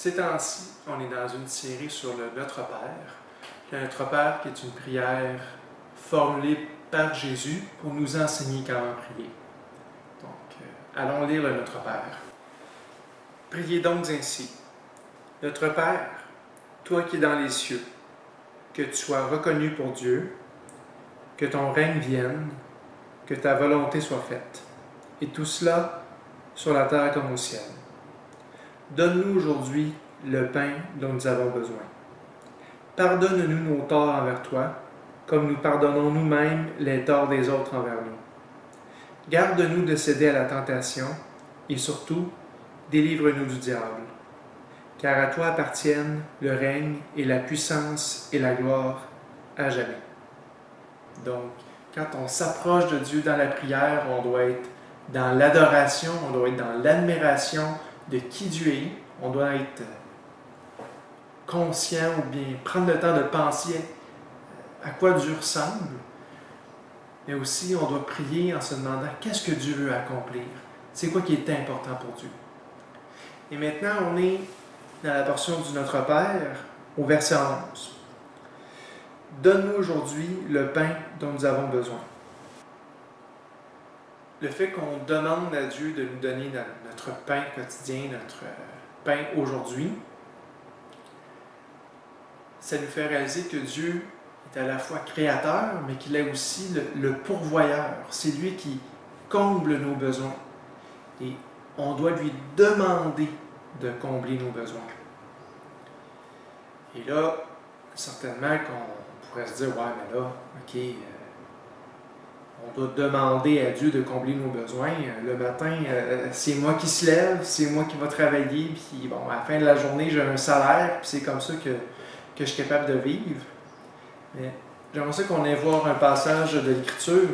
Ces temps-ci, on est dans une série sur le Notre Père. Le Notre Père qui est une prière formulée par Jésus pour nous enseigner comment prier. Donc, allons lire le Notre Père. Priez donc ainsi. Notre Père, toi qui es dans les cieux, que tu sois reconnu pour Dieu, que ton règne vienne, que ta volonté soit faite, et tout cela sur la terre comme au ciel. Donne-nous aujourd'hui le pain dont nous avons besoin. Pardonne-nous nos torts envers toi, comme nous pardonnons nous-mêmes les torts des autres envers nous. Garde-nous de céder à la tentation, et surtout, délivre-nous du diable. Car à toi appartiennent le règne et la puissance et la gloire à jamais. Donc, quand on s'approche de Dieu dans la prière, on doit être dans l'adoration, on doit être dans l'admiration de qui Dieu est, on doit être conscient ou bien prendre le temps de penser à quoi Dieu ressemble, mais aussi on doit prier en se demandant qu'est-ce que Dieu veut accomplir, c'est quoi qui est important pour Dieu. Et maintenant, on est dans la portion du Notre Père, au verset 11. Donne-nous aujourd'hui le pain dont nous avons besoin. Le fait qu'on demande à Dieu de nous donner notre pain quotidien, notre pain aujourd'hui, ça nous fait réaliser que Dieu est à la fois créateur, mais qu'il est aussi le pourvoyeur. C'est lui qui comble nos besoins. Et on doit lui demander de combler nos besoins. Et là, certainement qu'on pourrait se dire, ouais, mais là, OK, on doit demander à Dieu de combler nos besoins. Le matin, c'est moi qui se lève, c'est moi qui va travailler, puis bon, à la fin de la journée, j'ai un salaire, puis c'est comme ça que je suis capable de vivre. Mais j'aimerais ça qu'on aille voir un passage de l'Écriture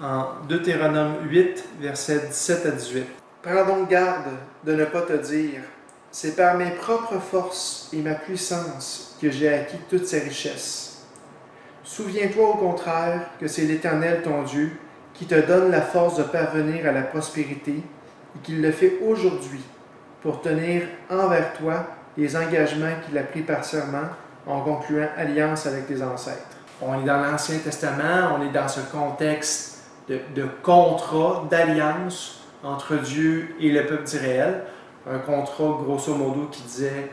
en Deutéronome 8, versets 17 à 18. Prends donc garde de ne pas te dire, c'est par mes propres forces et ma puissance que j'ai acquis toutes ces richesses. Souviens-toi au contraire que c'est l'Éternel ton Dieu qui te donne la force de parvenir à la prospérité et qu'il le fait aujourd'hui pour tenir envers toi les engagements qu'il a pris par serment en concluant alliance avec tes ancêtres. On est dans l'Ancien Testament, on est dans ce contexte de contrat, d'alliance entre Dieu et le peuple d'Israël. Un contrat grosso modo qui disait,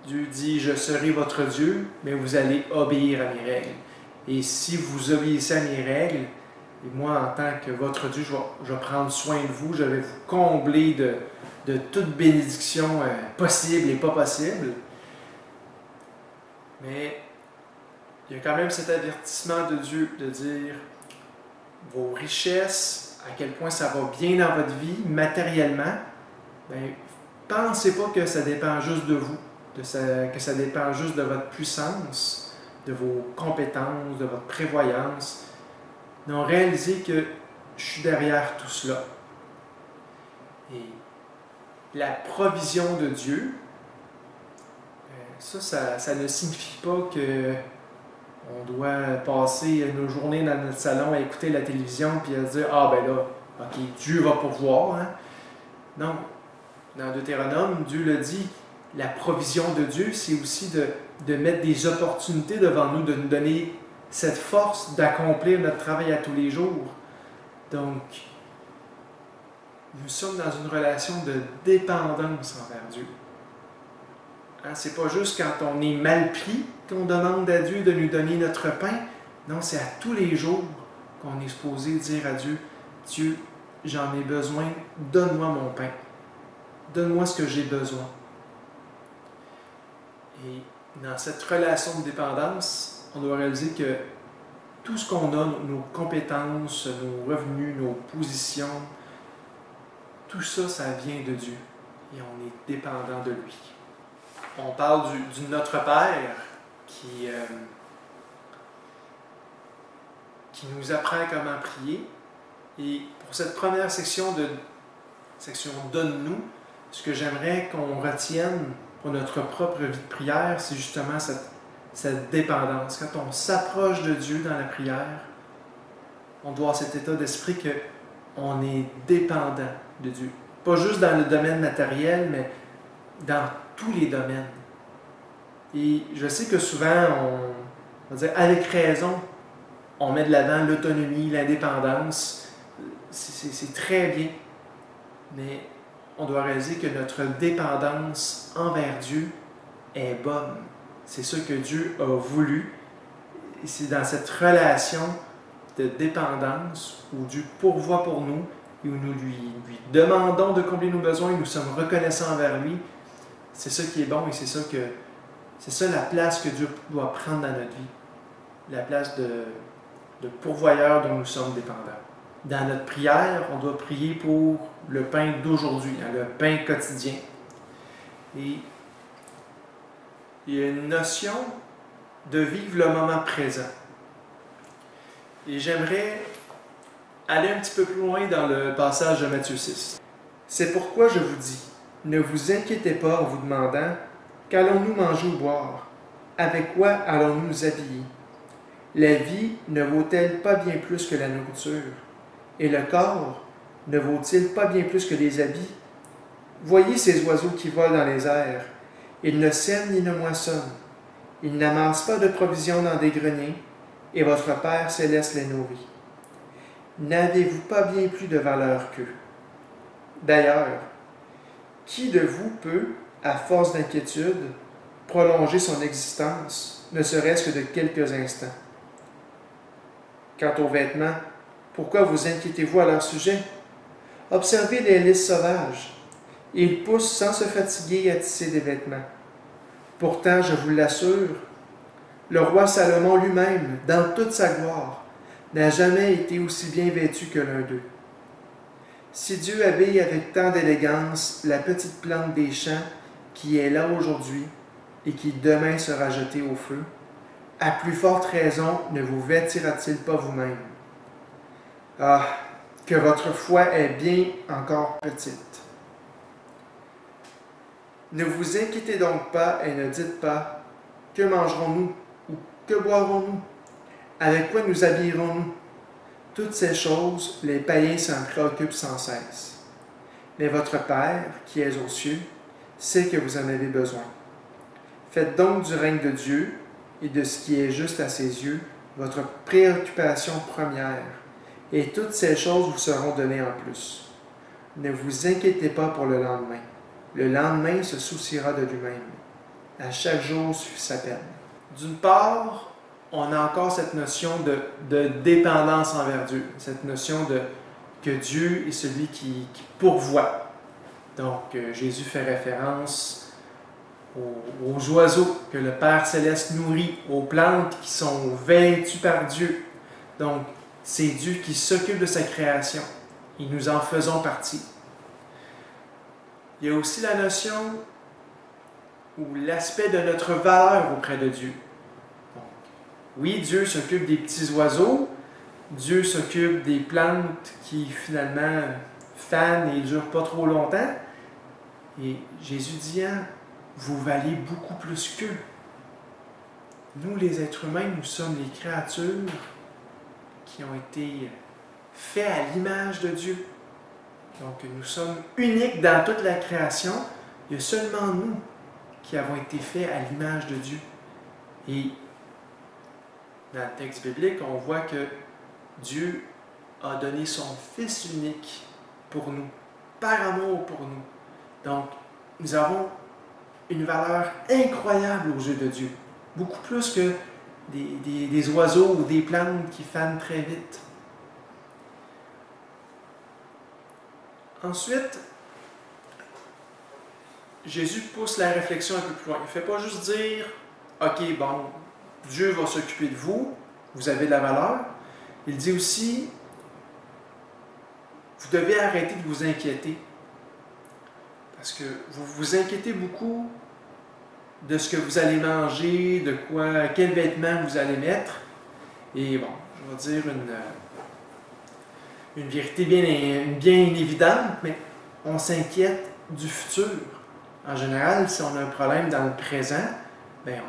Dieu dit, je serai votre Dieu, mais vous allez obéir à mes règles. Et si vous obéissez à mes règles, et moi en tant que votre Dieu, je vais prendre soin de vous, je vais vous combler de toute bénédiction possible et pas possible. Mais il y a quand même cet avertissement de Dieu de dire vos richesses, à quel point ça va bien dans votre vie, matériellement, bien, pensez pas que ça dépend juste de vous, que ça dépend juste de votre puissance, de vos compétences, de votre prévoyance. Non, réalisez que je suis derrière tout cela. Et la provision de Dieu, ça ne signifie pas que on doit passer nos journées dans notre salon à écouter la télévision puis à se dire « Ah ben là, ok, Dieu va pourvoir. Hein? » Non, dans Deutéronome, Dieu le dit, la provision de Dieu, c'est aussi de mettre des opportunités devant nous, de nous donner cette force d'accomplir notre travail à tous les jours. Donc, nous sommes dans une relation de dépendance envers Dieu. Hein, c'est pas juste quand on est mal pris qu'on demande à Dieu de nous donner notre pain. Non, c'est à tous les jours qu'on est supposé dire à Dieu, Dieu, j'en ai besoin, donne-moi mon pain. Donne-moi ce que j'ai besoin. Et dans cette relation de dépendance, on doit réaliser que tout ce qu'on a, nos compétences, nos revenus, nos positions, tout ça, ça vient de Dieu. Et on est dépendant de lui. On parle du Notre Père qui nous apprend comment prier. Et pour cette première section Donne-nous, ce que j'aimerais qu'on retienne pour notre propre vie de prière, c'est justement cette dépendance. Quand on s'approche de Dieu dans la prière, on doit avoir cet état d'esprit qu'on est dépendant de Dieu. Pas juste dans le domaine matériel, mais dans tous les domaines. Et je sais que souvent, on va dire avec raison, on met de l'avant l'autonomie, l'indépendance. C'est très bien. Mais on doit réaliser que notre dépendance envers Dieu est bonne. C'est ça que Dieu a voulu. Et c'est dans cette relation de dépendance où Dieu pourvoit pour nous et où nous lui demandons de combler nos besoins et nous sommes reconnaissants envers lui. C'est ça qui est bon et c'est ça la place que Dieu doit prendre dans notre vie. La place de pourvoyeur dont nous sommes dépendants. Dans notre prière, on doit prier pour le pain d'aujourd'hui, le pain quotidien. Et il y a une notion de vivre le moment présent. Et j'aimerais aller un petit peu plus loin dans le passage de Matthieu 6. C'est pourquoi je vous dis, ne vous inquiétez pas en vous demandant qu'allons-nous manger ou boire? Avec quoi allons-nous nous habiller? La vie ne vaut-elle pas bien plus que la nourriture? Et le corps ne vaut-il pas bien plus que les habits? Voyez ces oiseaux qui volent dans les airs. Ils ne sèment ni ne moissonnent. Ils n'amassent pas de provisions dans des greniers, et votre Père céleste les nourrit. N'avez-vous pas bien plus de valeur qu'eux? D'ailleurs, qui de vous peut, à force d'inquiétude, prolonger son existence, ne serait-ce que de quelques instants? Quant aux vêtements, pourquoi vous inquiétez-vous à leur sujet? Observez les lys sauvages. Ils poussent sans se fatiguer à tisser des vêtements. Pourtant, je vous l'assure, le roi Salomon lui-même, dans toute sa gloire, n'a jamais été aussi bien vêtu que l'un d'eux. Si Dieu habille avec tant d'élégance la petite plante des champs qui est là aujourd'hui et qui demain sera jetée au feu, à plus forte raison ne vous vêtira-t-il pas vous-même? Ah, que votre foi est bien encore petite. Ne vous inquiétez donc pas et ne dites pas « Que mangerons-nous » ou « Que boirons-nous » ? Avec quoi nous habillerons-nous? Toutes ces choses, les païens s'en préoccupent sans cesse. Mais votre Père, qui est aux cieux, sait que vous en avez besoin. Faites donc du règne de Dieu et de ce qui est juste à ses yeux votre préoccupation première, et toutes ces choses vous seront données en plus. Ne vous inquiétez pas pour le lendemain. Le lendemain se souciera de lui-même. À chaque jour suffit sa peine. D'une part, on a encore cette notion de dépendance envers Dieu, cette notion que Dieu est celui qui pourvoit. Donc, Jésus fait référence aux oiseaux que le Père Céleste nourrit, aux plantes qui sont vêtues par Dieu. Donc, c'est Dieu qui s'occupe de sa création et nous en faisons partie. Il y a aussi la notion ou l'aspect de notre valeur auprès de Dieu. Donc, oui, Dieu s'occupe des petits oiseaux, Dieu s'occupe des plantes qui finalement fanent et ne durent pas trop longtemps. Et Jésus dit, vous valez beaucoup plus qu'eux. Nous, les êtres humains, nous sommes les créatures qui ont été faits à l'image de Dieu. Donc, nous sommes uniques dans toute la création. Il y a seulement nous qui avons été faits à l'image de Dieu. Et dans le texte biblique, on voit que Dieu a donné son Fils unique pour nous, par amour pour nous. Donc, nous avons une valeur incroyable aux yeux de Dieu, beaucoup plus que des oiseaux ou des plantes qui fanent très vite. Ensuite, Jésus pousse la réflexion un peu plus loin. Il ne fait pas juste dire « Ok, bon, Dieu va s'occuper de vous, vous avez de la valeur ». Il dit aussi « Vous devez arrêter de vous inquiéter. » Parce que vous vous inquiétez beaucoup de ce que vous allez manger, de quoi, quels vêtements vous allez mettre. Et bon, je vais dire une vérité bien évidente, mais on s'inquiète du futur. En général, si on a un problème dans le présent, bien,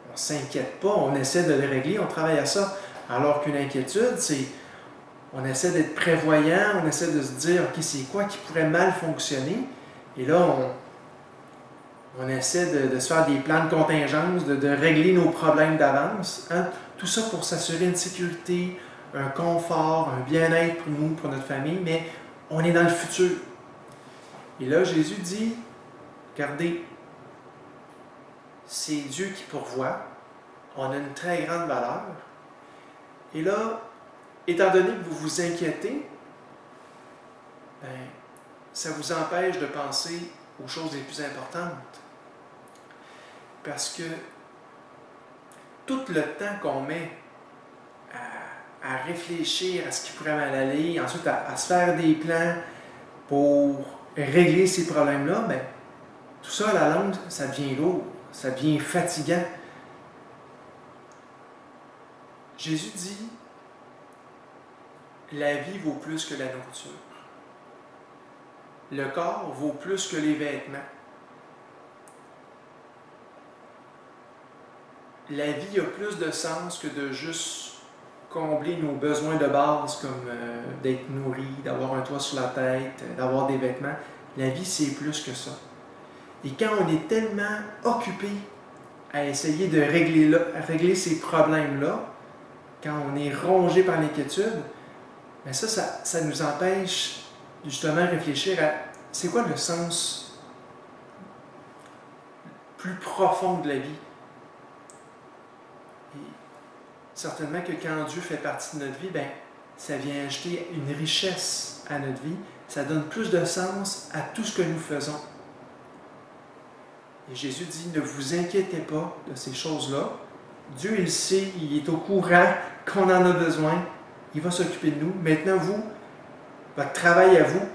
on ne s'inquiète pas, on essaie de le régler, on travaille à ça. Alors qu'une inquiétude, c'est on essaie d'être prévoyant, on essaie de se dire, OK, c'est quoi qui pourrait mal fonctionner? Et là, On essaie de se faire des plans de contingence, de régler nos problèmes d'avance. Hein? Tout ça pour s'assurer une sécurité, un confort, un bien-être pour nous, pour notre famille, mais on est dans le futur. Et là, Jésus dit, regardez, c'est Dieu qui pourvoit, on a une très grande valeur. Et là, étant donné que vous vous inquiétez, ben, ça vous empêche de penser aux choses les plus importantes. Parce que tout le temps qu'on met à réfléchir à ce qui pourrait mal aller, ensuite à se faire des plans pour régler ces problèmes-là, ben, tout ça, à la longue, ça devient lourd, ça devient fatigant. Jésus dit, la vie vaut plus que la nourriture. Le corps vaut plus que les vêtements. La vie a plus de sens que de juste combler nos besoins de base comme d'être nourri, d'avoir un toit sur la tête, d'avoir des vêtements. La vie, c'est plus que ça. Et quand on est tellement occupé à essayer de régler ces problèmes-là, quand on est rongé par l'inquiétude, bien ça nous empêche justement de réfléchir à c'est quoi le sens plus profond de la vie. Et certainement que quand Dieu fait partie de notre vie, bien, ça vient ajouter une richesse à notre vie, ça donne plus de sens à tout ce que nous faisons. Et Jésus dit, ne vous inquiétez pas de ces choses-là. Dieu, il sait, il est au courant qu'on en a besoin. Il va s'occuper de nous. Maintenant, vous, votre travail à vous,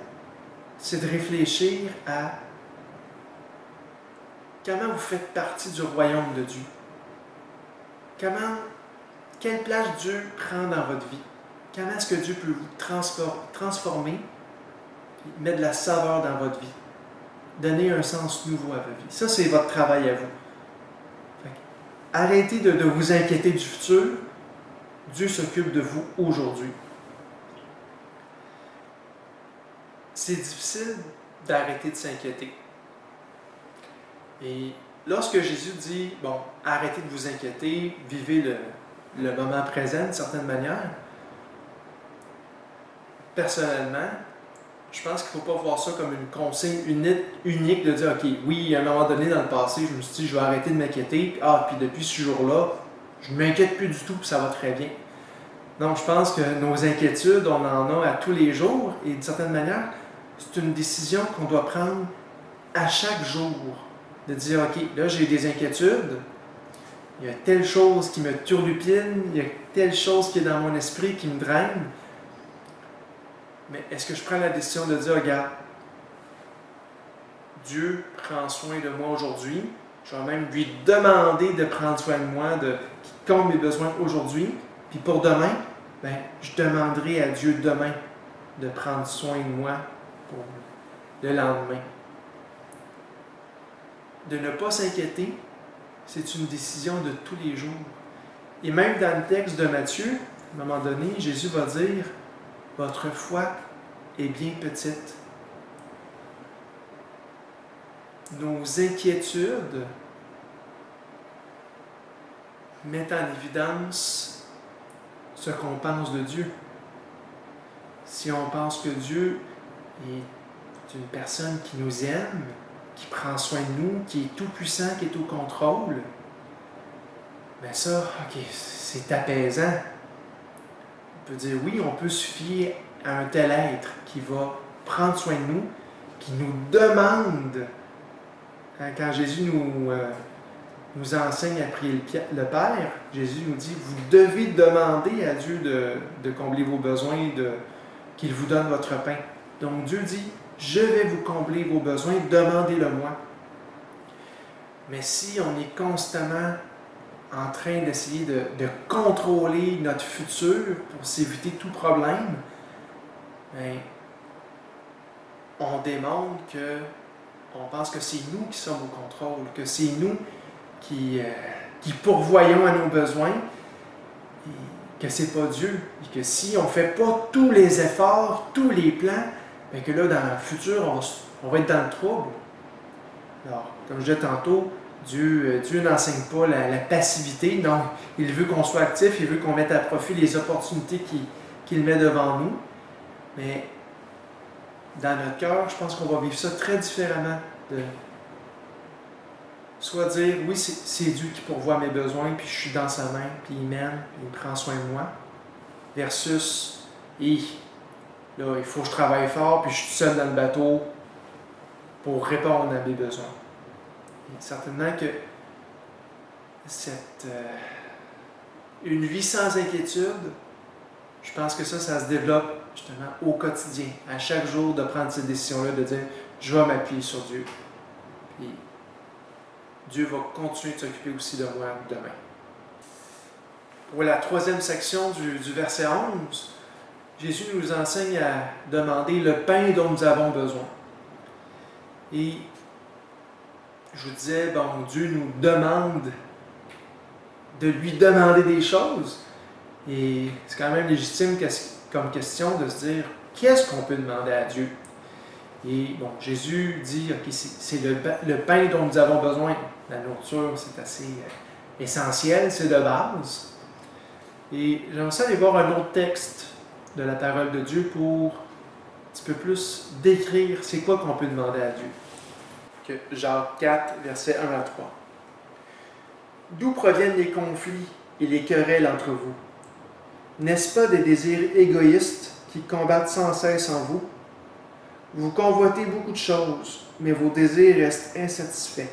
c'est de réfléchir à comment vous faites partie du royaume de Dieu. Quelle place Dieu prend dans votre vie. Comment est-ce que Dieu peut vous transformer, mettre de la saveur dans votre vie, donner un sens nouveau à votre vie. Ça, c'est votre travail à vous. Arrêtez de vous inquiéter du futur. Dieu s'occupe de vous aujourd'hui. C'est difficile d'arrêter de s'inquiéter. Et lorsque Jésus dit, bon, arrêtez de vous inquiéter, vivez le moment présent d'une certaine manière, personnellement, je pense qu'il ne faut pas voir ça comme une consigne unique de dire, OK, oui, à un moment donné dans le passé, je me suis dit, je vais arrêter de m'inquiéter, puis depuis ce jour-là, je ne m'inquiète plus du tout, puis ça va très bien. Donc, je pense que nos inquiétudes, on en a à tous les jours, et d'une certaine manière, c'est une décision qu'on doit prendre à chaque jour, de dire, OK, là, j'ai des inquiétudes, il y a telle chose qui me turlupine, il y a telle chose qui est dans mon esprit qui me draine, mais est-ce que je prends la décision de dire, regarde, Dieu prend soin de moi aujourd'hui, je vais même lui demander de prendre soin de moi, qu'il comble mes besoins aujourd'hui, puis pour demain, ben, je demanderai à Dieu demain de prendre soin de moi pour le lendemain. De ne pas s'inquiéter, c'est une décision de tous les jours. Et même dans le texte de Matthieu, à un moment donné, Jésus va dire, votre foi est bien petite. Nos inquiétudes mettent en évidence ce qu'on pense de Dieu. Si on pense que Dieu est une personne qui nous aime, qui prend soin de nous, qui est tout puissant, qui est au contrôle, bien ça, OK, c'est apaisant. On peut dire oui, on peut se fier à un tel être qui va prendre soin de nous, qui nous demande, quand Jésus nous enseigne à prier le Père, Jésus nous dit, vous devez demander à Dieu de combler vos besoins, qu'il vous donne votre pain. Donc Dieu dit, je vais vous combler vos besoins, demandez-le-moi. Mais si on est constamment en train d'essayer de contrôler notre futur pour s'éviter tout problème, bien, on démontre que on pense que c'est nous qui sommes au contrôle, que c'est nous qui pourvoyons à nos besoins, et que c'est pas Dieu, et que si on ne fait pas tous les efforts, tous les plans, bien que là, dans le futur, on va être dans le trouble. Alors, comme je disais tantôt, Dieu n'enseigne pas la passivité, donc il veut qu'on soit actif, il veut qu'on mette à profit les opportunités qu'il met devant nous. Mais dans notre cœur, je pense qu'on va vivre ça très différemment. Soit dire, oui, c'est Dieu qui pourvoit mes besoins, puis je suis dans sa main, puis il m'aime, puis il prend soin de moi, versus, là, il faut que je travaille fort, puis je suis tout seul dans le bateau pour répondre à mes besoins. Et certainement que une vie sans inquiétude, je pense que ça se développe justement au quotidien, à chaque jour, de prendre cette décision-là, de dire, je vais m'appuyer sur Dieu. Puis, Dieu va continuer de s'occuper aussi de moi demain. Pour la troisième section du verset 11, Jésus nous enseigne à demander le pain dont nous avons besoin. Et je vous disais, Dieu nous demande de lui demander des choses. Et c'est quand même légitime comme question de se dire, qu'est-ce qu'on peut demander à Dieu? Et Jésus dit, ok, c'est le pain dont nous avons besoin. La nourriture, c'est assez essentiel, c'est de base. Et j'aimerais ça aller voir un autre texte de la parole de Dieu pour un petit peu plus décrire c'est quoi qu'on peut demander à Dieu. Jacques 4, versets 1 à 3. D'où proviennent les conflits et les querelles entre vous? N'est-ce pas des désirs égoïstes qui combattent sans cesse en vous? Vous convoitez beaucoup de choses, mais vos désirs restent insatisfaits.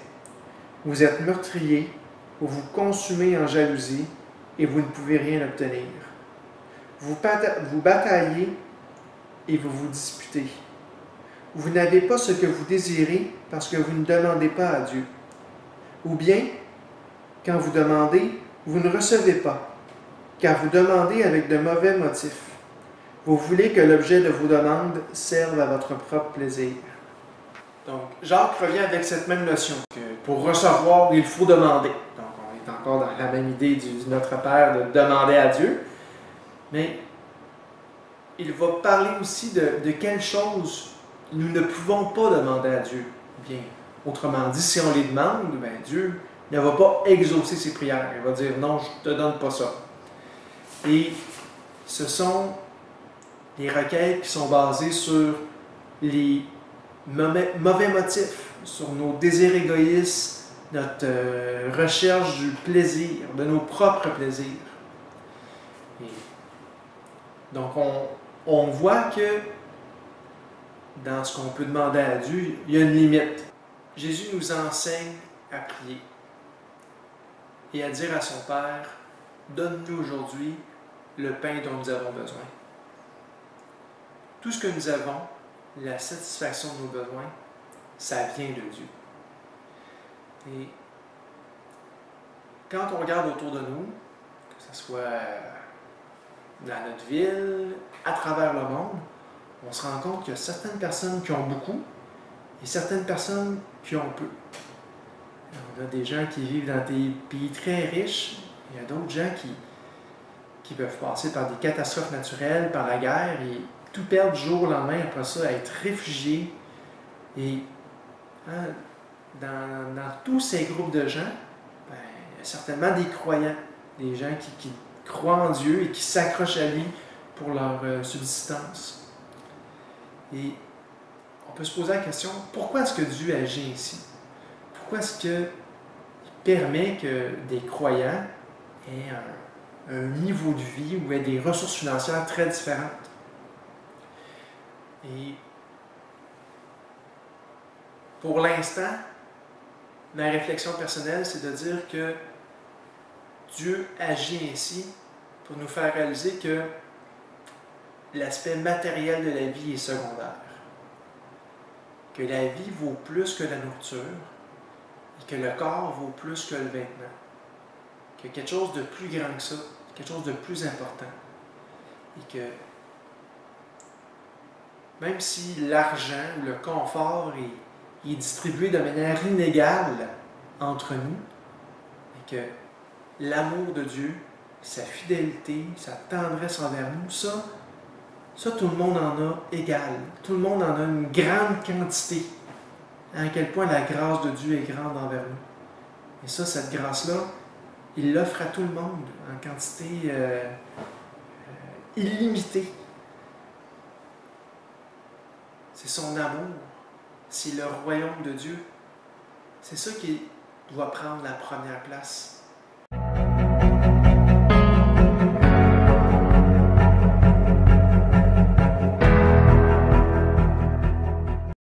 Vous êtes meurtriers, vous vous consumez en jalousie, et vous ne pouvez rien obtenir. Vous bataillez et vous vous disputez. Vous n'avez pas ce que vous désirez parce que vous ne demandez pas à Dieu. Ou bien, quand vous demandez, vous ne recevez pas, car vous demandez avec de mauvais motifs. Vous voulez que l'objet de vos demandes serve à votre propre plaisir. Donc, Jacques revient avec cette même notion que pour recevoir, il faut demander. Donc, on est encore dans la même idée de notre Père de demander à Dieu. Mais il va parler aussi de quelles choses nous ne pouvons pas demander à Dieu. Bien, autrement dit, si on les demande, Dieu ne va pas exaucer ses prières. Il va dire non, je ne te donne pas ça. Et ce sont des requêtes qui sont basées sur les mauvais motifs, sur nos désirs égoïstes, notre recherche du plaisir, de nos propres plaisirs. Et donc, on voit que dans ce qu'on peut demander à Dieu, il y a une limite. Jésus nous enseigne à prier et à dire à son Père, donne-nous aujourd'hui le pain dont nous avons besoin. Tout ce que nous avons, la satisfaction de nos besoins, ça vient de Dieu. Et quand on regarde autour de nous, que ce soit dans notre ville, à travers le monde, on se rend compte qu'il y a certaines personnes qui ont beaucoup et certaines personnes qui ont peu. On a des gens qui vivent dans des pays très riches, il y a d'autres gens qui peuvent passer par des catastrophes naturelles, par la guerre, et tout perdre du jour au lendemain, après ça, à être réfugiés. Et dans tous ces groupes de gens, il y a certainement des croyants, des gens qui croient en Dieu et qui s'accrochent à lui pour leur subsistance. Et on peut se poser la question, pourquoi est-ce que Dieu agit ainsi? Pourquoi est-ce qu'il permet que des croyants aient un niveau de vie ou aient des ressources financières très différentes? Et pour l'instant, ma réflexion personnelle, c'est de dire que Dieu agit ainsi pour nous faire réaliser que l'aspect matériel de la vie est secondaire. Que la vie vaut plus que la nourriture et que le corps vaut plus que le vêtement. Qu'il y a quelque chose de plus grand que ça, quelque chose de plus important. Et que même si l'argent ou le confort est distribué de manière inégale entre nous, et que l'amour de Dieu, sa fidélité, sa tendresse envers nous, ça tout le monde en a égal. Tout le monde en a une grande quantité. à quel point la grâce de Dieu est grande envers nous. Et ça, cette grâce-là, il l'offre à tout le monde en quantité illimitée. C'est son amour, c'est le royaume de Dieu. C'est ça qui doit prendre la première place.